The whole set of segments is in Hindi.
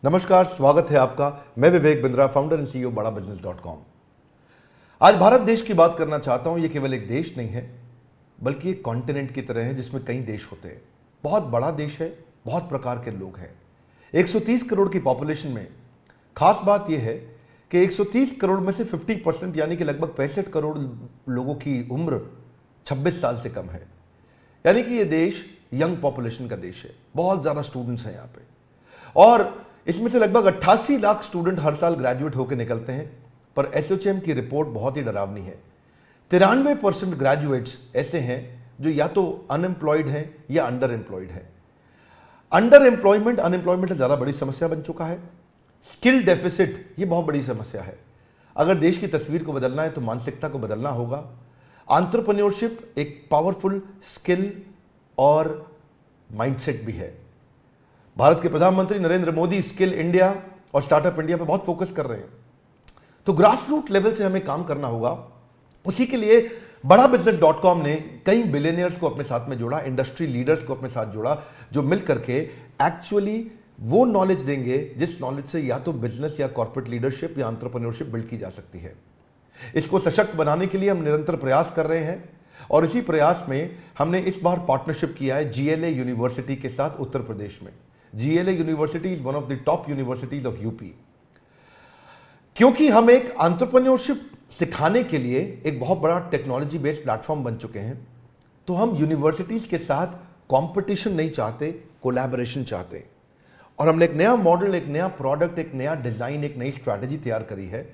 नमस्कार, स्वागत है आपका। मैं Vivek Bindra, founder and CEO बड़ा बिजनेस.com। आज भारत देश की बात करना चाहता हूं। ये केवल एक देश नहीं है, बल्कि एक कॉन्टिनेंट की तरह है जिसमें कई देश होते हैं। बहुत बड़ा देश है, बहुत प्रकार के लोग हैं। 130 करोड़ की पॉपुलेशन में खास बात यह है कि 130 करोड़ में से 50% यानी कि लगभग 65 करोड़ लोगों की उम्र 26 साल से कम है। यानी कि ये देश यंग पॉपुलेशन का देश है। बहुत ज़्यादा स्टूडेंट्स हैं यहाँ पे, और इसमें से लगभग 88 लाख स्टूडेंट हर साल ग्रेजुएट होकर निकलते हैं। पर एसोचैम की रिपोर्ट बहुत ही डरावनी है। 93% ग्रेजुएट्स ऐसे हैं जो या तो अनएम्प्लॉयड हैं या अंडर एम्प्लॉयड हैं। अंडर एम्प्लॉयमेंट अनएम्प्लॉयमेंट से ज़्यादा बड़ी समस्या बन चुका है। स्किल डेफिसिट ये बहुत बड़ी समस्या है। अगर देश की तस्वीर को बदलना है तो मानसिकता को बदलना होगा। एंटरप्रेन्योरशिप एक पावरफुल स्किल और माइंडसेट भी है। भारत के प्रधानमंत्री नरेंद्र मोदी स्किल इंडिया और स्टार्टअप इंडिया पे बहुत फोकस कर रहे हैं। तो ग्रास रूट लेवल से हमें काम करना होगा। उसी के लिए बड़ा बिजनेस.com ने कई बिलियनियर्स को अपने साथ में जोड़ा, इंडस्ट्री लीडर्स को अपने साथ जोड़ा, जो मिल करके एक्चुअली वो नॉलेज देंगे जिस नॉलेज से या तो बिजनेस या कॉर्पोरेट लीडरशिप या एंटरप्रेन्योरशिप बिल्ड की जा सकती है। इसको सशक्त बनाने के लिए हम निरंतर प्रयास कर रहे हैं, और इसी प्रयास में हमने इस बार पार्टनरशिप किया है GLA यूनिवर्सिटी के साथ उत्तर प्रदेश में। GLA university is one of the top universities of UP. क्योंकि हम एक एंटरप्रेन्योरशिप सिखाने के लिए एक बहुत बड़ा टेक्नोलॉजी बेस्ड प्लेटफॉर्म बन चुके हैं, तो हम यूनिवर्सिटीज के साथ कंपटीशन नहीं चाहते, कोलैबोरेशन चाहते हैं। और हमने एक नया मॉडल, एक नया प्रोडक्ट, एक नया डिजाइन, एक नई स्ट्रैटेजी तैयार करी है,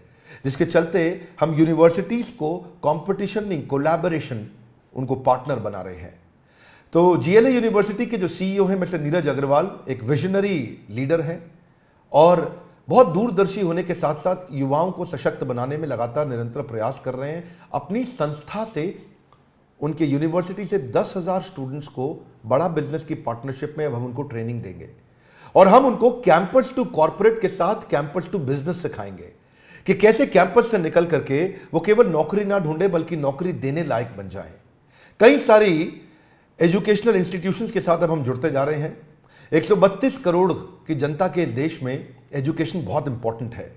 जिसके चलते हम यूनिवर्सिटीज को कंपटीशन नहीं, कोलैबोरेशन, उनको पार्टनर बना रहे हैं। तो GLA यूनिवर्सिटी के जो CEO हैं मिस्टर नीरज अग्रवाल एक विजनरी लीडर हैं, और बहुत दूरदर्शी होने के साथ साथ युवाओं को सशक्त बनाने में लगातार निरंतर प्रयास कर रहे हैं। अपनी संस्था से, उनके यूनिवर्सिटी से 10,000 स्टूडेंट्स को बड़ा बिजनेस की पार्टनरशिप में अब हम उनको ट्रेनिंग देंगे, और हम उनको कैंपस टू कॉर्पोरेट के साथ कैंपस टू बिजनेस सिखाएंगे कि कैसे कैंपस से निकल करके वो केवल नौकरी ना ढूंढे बल्कि नौकरी देने लायक बन जाएं। कई सारी एजुकेशनल इंस्टीट्यूशंस के साथ अब हम जुड़ते जा रहे हैं। 132 करोड़ की जनता के देश में एजुकेशन बहुत इंपॉर्टेंट है,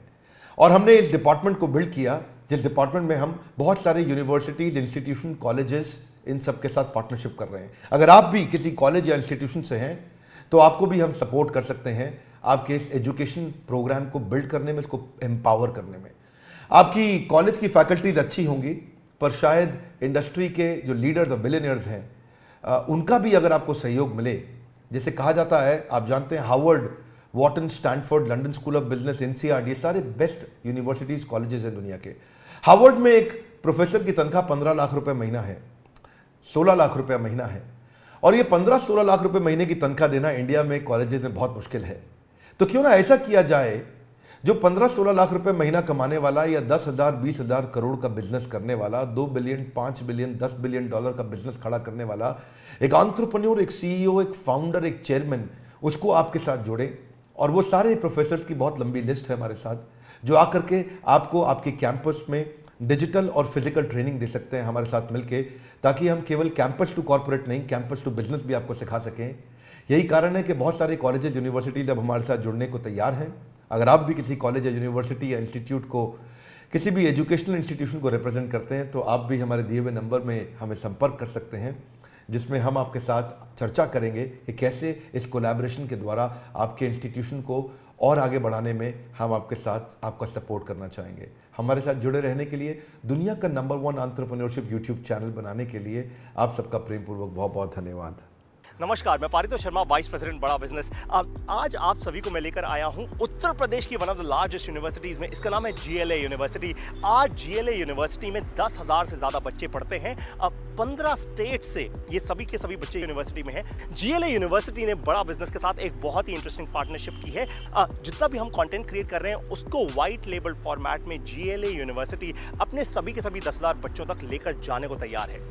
और हमने इस डिपार्टमेंट को बिल्ड किया जिस डिपार्टमेंट में हम बहुत सारे यूनिवर्सिटीज, इंस्टीट्यूशन, कॉलेजेस, इन सब के साथ पार्टनरशिप कर रहे हैं। अगर आप भी किसी कॉलेज या इंस्टीट्यूशन से हैं तो आपको भी हम सपोर्ट कर सकते हैं आपके इस एजुकेशन प्रोग्राम को बिल्ड करने में, इसको एम्पावर करने में। आपकी कॉलेज की फैकल्टीज अच्छी होंगी, पर शायद इंडस्ट्री के जो लीडर्स और बिलियनियर्स हैं उनका भी अगर आपको सहयोग मिले, जैसे कहा जाता है, आप जानते हैं Harvard, Wharton, Stanford, London School of Business, NCERT, ये सारे बेस्ट यूनिवर्सिटीज, कॉलेजेस हैं दुनिया के। हार्वर्ड में एक प्रोफेसर की तनख्वाह 15 लाख रुपए महीना है, 16 लाख रुपए महीना है, और ये 15-16 लाख रुपए महीने की तनख्वाह देना इंडिया में कॉलेजेस में बहुत मुश्किल है। तो क्यों ना ऐसा किया जाए, जो 15-16 लाख रुपए महीना कमाने वाला या 10,000, 20,000 करोड़ का बिजनेस करने वाला, 2 बिलियन, 5 बिलियन, 10 बिलियन डॉलर का बिजनेस खड़ा करने वाला एक एंटरप्रेन्योर, एक CEO, एक फाउंडर, एक चेयरमैन, उसको आपके साथ जोड़ें। और वो सारे प्रोफेसर्स की बहुत लंबी लिस्ट है हमारे साथ, जो आकर के आपको आपके कैंपस में डिजिटल और फिजिकल ट्रेनिंग दे सकते हैं हमारे साथ मिलके, ताकि हम केवल कैंपस टू कॉर्पोरेट नहीं, कैंपस टू बिजनेस भी आपको सिखा सकें। यही कारण है कि बहुत सारे कॉलेजेस, यूनिवर्सिटीज अब हमारे साथ जुड़ने को तैयार हैं। अगर आप भी किसी कॉलेज या यूनिवर्सिटी या इंस्टीट्यूट को, किसी भी एजुकेशनल इंस्टीट्यूशन को रिप्रेजेंट करते हैं, तो आप भी हमारे दिए हुए नंबर में हमें संपर्क कर सकते हैं, जिसमें हम आपके साथ चर्चा करेंगे कि कैसे इस कोलैबोरेशन के द्वारा आपके इंस्टीट्यूशन को और आगे बढ़ाने में हम आपके साथ आपका सपोर्ट करना चाहेंगे। हमारे साथ जुड़े रहने के लिए, दुनिया का नंबर 1 एंटरप्रेन्योरशिप यूट्यूब चैनल बनाने के लिए आप सबका प्रेमपूर्वक बहुत बहुत धन्यवाद। नमस्कार, मैं पारितोष शर्मा, वाइस प्रेसिडेंट बड़ा बिजनेस। आज आप सभी को मैं लेकर आया हूं उत्तर प्रदेश की one of the largest universities में। इसका नाम है GLA यूनिवर्सिटी। आज GLA यूनिवर्सिटी में 10,000 से ज्यादा बच्चे पढ़ते हैं। 15 स्टेट से ये सभी के सभी बच्चे यूनिवर्सिटी में हैं। GLA यूनिवर्सिटी ने बड़ा बिजनेस के साथ एक बहुत ही इंटरेस्टिंग पार्टनरशिप की है। जितना भी हम कंटेंट क्रिएट कर रहे हैं उसको व्हाइट लेबल फॉर्मेट में GLA यूनिवर्सिटी अपने सभी के सभी 10,000 बच्चों तक लेकर जाने को तैयार है।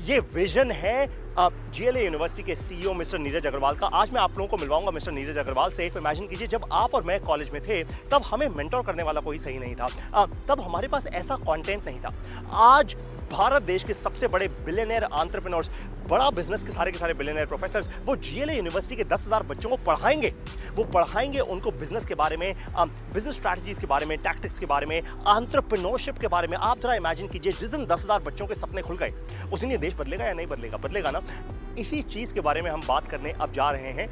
ये विजन है GLA यूनिवर्सिटी के CEO मिस्टर नीरज अग्रवाल का। आज मैं आप लोगों को मिलवाऊंगा मिस्टर नीरज अग्रवाल से। इमेजिन कीजिए, जब आप और मैं कॉलेज में थे तब हमें मेंटोर करने वाला कोई सही नहीं था, तब हमारे पास ऐसा कंटेंट नहीं था। आज भारत देश के सबसे बड़े बिलियनियर एंटरप्रेन्योर्स, बड़ा बिजनेस के सारे बिलियनियर प्रोफेसर्स वो जीएलए यूनिवर्सिटी के 10,000 बच्चों को पढ़ाएंगे। वो पढ़ाएंगे उनको बिजनेस के बारे में, बिजनेस स्ट्रैटेजीज के बारे में, टैक्टिक्स के बारे में, एंटरप्रेन्योरशिप के बारे में। आप जरा इमेजिन कीजिए, जिस दिन 10,000 बच्चों के सपने खुल गए उस दिन ये देश बदलेगा या नहीं बदलेगा? बदलेगा ना। इसी चीज के बारे में हम बात करने अब जा रहे हैं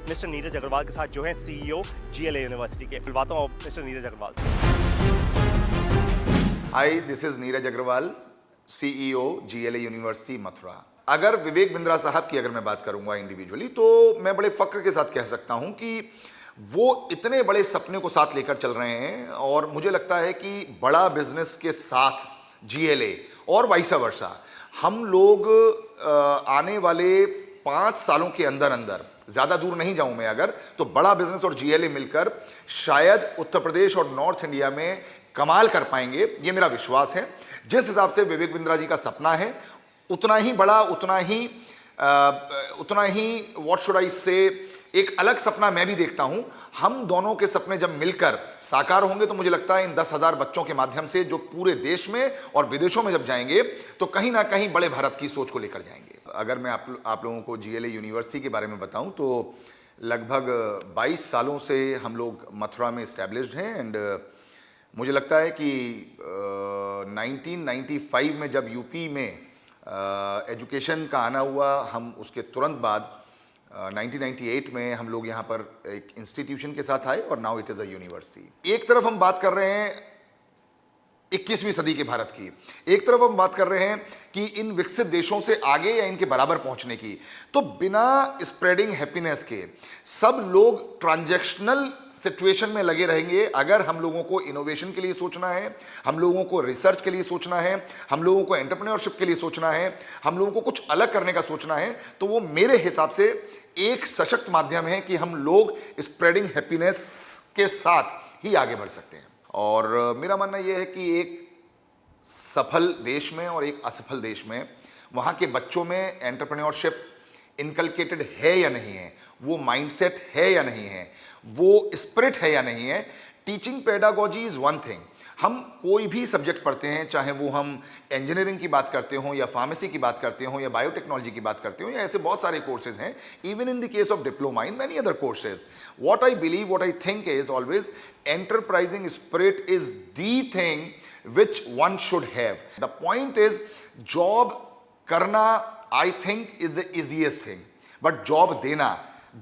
मिस्टर नीरज अग्रवाल के साथ, जो है सीईओ जीएलए यूनिवर्सिटी के। मिलवाता हूं मिस्टर नीरज अग्रवाल से। Hi, this is Neeraj Agarwal, CEO GLA university Mathura. अगर विवेक बिंद्रा साहब की अगर मैं बात करूंगा इंडिविजुअली, तो मैं बड़े फक्र के साथ कह सकता हूं कि वो इतने बड़े सपने को साथ लेकर चल रहे हैं और मुझे लगता है कि बड़ा बिजनेस के साथ जीएलए और वाइस वर्सा हम लोग आने वाले 5 सालों के अंदर अंदर, ज्यादा दूर नहीं जाऊं मैं अगर, तो बड़ा बिजनेस और जीएलए मिलकर शायद उत्तर प्रदेश और नॉर्थ इंडिया में कमाल कर पाएंगे, ये मेरा विश्वास है। जिस हिसाब से विवेक बिंद्रा जी का सपना है, उतना ही बड़ा, उतना ही व्हाट शुड आई से, एक अलग सपना मैं भी देखता हूं। हम दोनों के सपने जब मिलकर साकार होंगे तो मुझे लगता है इन 10,000 बच्चों के माध्यम से जो पूरे देश में और विदेशों में जब जाएंगे तो कहीं ना कहीं बड़े भारत की सोच को लेकर जाएंगे। अगर मैं आप लोगों को जीएलए यूनिवर्सिटी के बारे में बताऊं तो लगभग 22 सालों से हम लोग मथुरा में इस्टेब्लिश्ड हैं एंड मुझे लगता है कि 1995 में जब यूपी में एजुकेशन का आना हुआ, हम उसके तुरंत बाद 1998 में हम लोग यहाँ पर एक इंस्टीट्यूशन के साथ आए और now it is a university. एक तरफ हम बात कर रहे हैं 21वीं सदी के भारत की, एक तरफ हम बात कर रहे हैं कि इन विकसित देशों से आगे या इनके बराबर पहुंचने की, तो बिना स्प्रेडिंग हैप्पीनेस के सब लोग ट्रांजैक्शनल सिचुएशन में लगे रहेंगे। अगर हम लोगों को इनोवेशन के लिए सोचना है, हम लोगों को रिसर्च के लिए सोचना है, हम लोगों को एंटरप्रेन्योरशिप के लिए सोचना है, हम लोगों को कुछ अलग करने का सोचना है, तो वो मेरे हिसाब से एक सशक्त माध्यम है कि हम लोग स्प्रेडिंग हैप्पीनेस के साथ ही आगे बढ़ सकते हैं। और मेरा मानना यह है कि एक सफल देश में और एक असफल देश में वहाँ के बच्चों में एंटरप्रेन्योरशिप इनकलकेटेड है या नहीं है, वो माइंडसेट है या नहीं है, वो स्पिरिट है या नहीं है। Teaching pedagogy is one thing. हम कोई भी सब्जेक्ट पढ़ते हैं, चाहे वो हम इंजीनियरिंग की बात करते हों या फार्मेसी की बात करते हों या बायोटेक्नोलॉजी की बात करते हों या ऐसे बहुत सारे कोर्सेज हैं, even in the case of diploma in many other courses, what I believe, what I think is always enterprising spirit is the thing which one should have. The point is, job करना I think is the easiest thing, but job देना,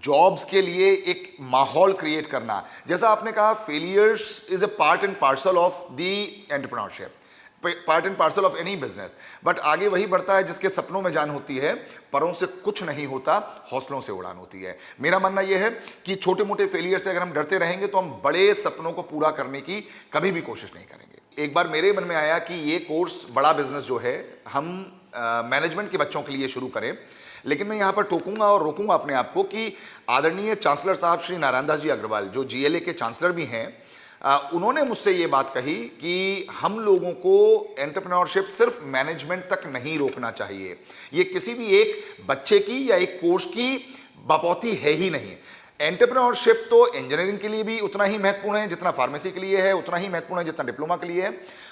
jobs के लिए एक माहौल क्रिएट करना, जैसा आपने कहा, failures is a part and parcel of the entrepreneurship, part and parcel of any business. But आगे वही बढ़ता है जिसके सपनों में जान होती है, परों से कुछ नहीं होता, हौसलों से उड़ान होती है। मेरा मानना यह है कि छोटे मोटे फेलियर से अगर हम डरते रहेंगे तो हम बड़े सपनों को पूरा करने की कभी भी कोशिश नहीं करेंगे। एक बार मेरे मन में आया कि ये कोर्स बड़ा बिजनेस जो है हम मैनेजमेंट के बच्चों के लिए शुरू करें, लेकिन मैं यहाँ पर टोकूंगा और रोकूंगा अपने आप को कि आदरणीय चांसलर साहब श्री नारायण दास जी अग्रवाल, जो जीएलए के चांसलर भी हैं, उन्होंने मुझसे ये बात कही कि हम लोगों को एंटरप्रेन्योरशिप सिर्फ मैनेजमेंट तक नहीं रोकना चाहिए। ये किसी भी एक बच्चे की या एक कोर्स की बपौती है ही नहीं। एंटरप्रेन्योरशिप तो इंजीनियरिंग के लिए भी उतना ही महत्वपूर्ण है जितना फार्मेसी के लिए है, उतना ही महत्वपूर्ण है जितना डिप्लोमा के लिए है।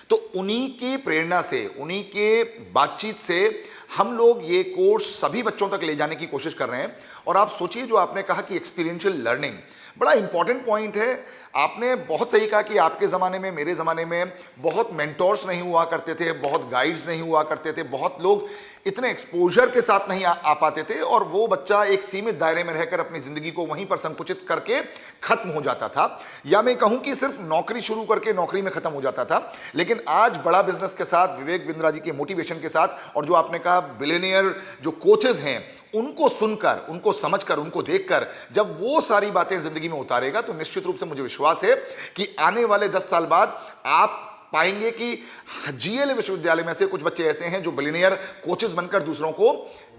तो उन्हीं की प्रेरणा से, उन्हीं के बातचीत से हम लोग ये कोर्स सभी बच्चों तक ले जाने की कोशिश कर रहे हैं। और आप सोचिए, जो आपने कहा कि एक्सपीरियंशियल लर्निंग बड़ा इंपॉर्टेंट पॉइंट है। आपने बहुत सही कहा कि आपके ज़माने में, मेरे ज़माने में बहुत मेंटोर्स नहीं हुआ करते थे, बहुत गाइड्स नहीं हुआ करते थे, बहुत लोग इतने एक्सपोजर के साथ नहीं आ पाते थे और वो बच्चा एक सीमित दायरे में रहकर अपनी ज़िंदगी को वहीं पर संकुचित करके ख़त्म हो जाता था, या मैं कहूँ कि सिर्फ नौकरी शुरू करके नौकरी में ख़त्म हो जाता था। लेकिन आज बड़ा बिजनेस के साथ, विवेक बिंद्रा जी के मोटिवेशन के साथ, और जो आपने कहा बिलियनियर जो कोचेज हैं, उनको सुनकर, उनको समझकर, उनको देखकर जब वो सारी बातें जिंदगी में उतारेगा तो निश्चित रूप से मुझे विश्वास है कि आने वाले 10 साल बाद आप पाएंगे कि जीएलए विश्वविद्यालय में से कुछ बच्चे ऐसे हैं जो बिलियनियर कोचेस बनकर दूसरों को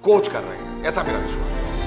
कोच कर रहे हैं। ऐसा मेरा विश्वास है।